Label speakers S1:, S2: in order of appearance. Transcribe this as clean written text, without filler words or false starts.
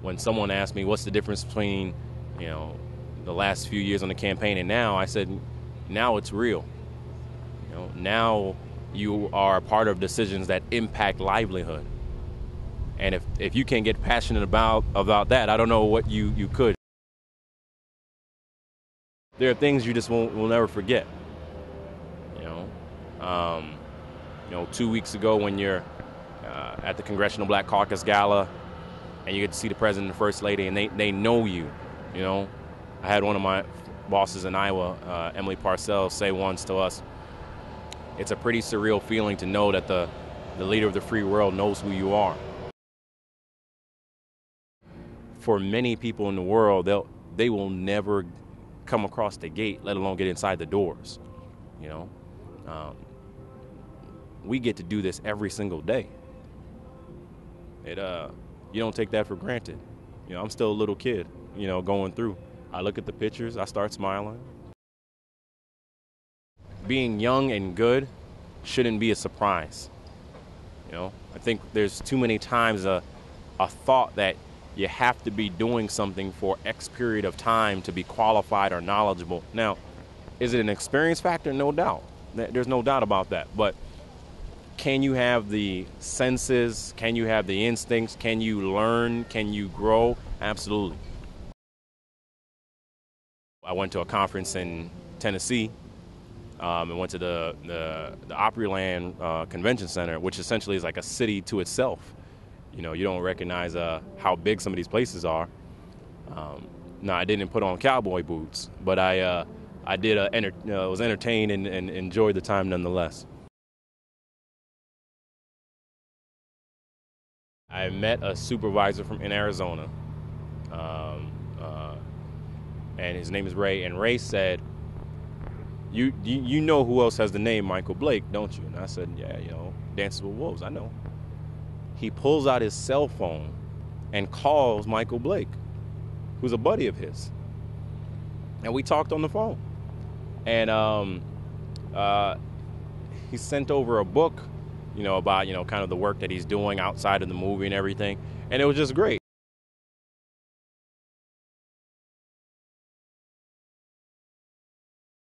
S1: when someone asked me what's the difference between, the last few years on the campaign and now, I said, now it's real. Now you are a part of decisions that impact livelihood. And if you can't get passionate about that, I don't know what you could. There are things you just will never forget. 2 weeks ago when you're at the Congressional Black Caucus Gala and you get to see the president and the first lady and they know you. I had one of my bosses in Iowa, Emily Parcells, say once to us, it's a pretty surreal feeling to know that the leader of the free world knows who you are. For many people in the world, they will never come across the gate, let alone get inside the doors. We get to do this every single day. You don't take that for granted. I'm still a little kid, going through. I look at the pictures, I start smiling. Being young and good shouldn't be a surprise. I think there's too many times a thought that you have to be doing something for X period of time to be qualified or knowledgeable. Now, is it an experience factor? No doubt. There's no doubt about that. But can you have the senses? Can you have the instincts? Can you learn? Can you grow? Absolutely. I went to a conference in Tennessee and went to the Opryland Convention Center, which essentially is like a city to itself. You don't recognize how big some of these places are. Now, I didn't put on cowboy boots, but I was entertained and enjoyed the time nonetheless. I met a supervisor in Arizona, and his name is Ray. And Ray said, "You know who else has the name Michael Blake, don't you?" And I said, "Yeah, Dances with Wolves, I know." He pulls out his cell phone and calls Michael Blake, who's a buddy of his, and we talked on the phone. And he sent over a book, about kind of the work that he's doing outside of the movie and everything, and it was just great.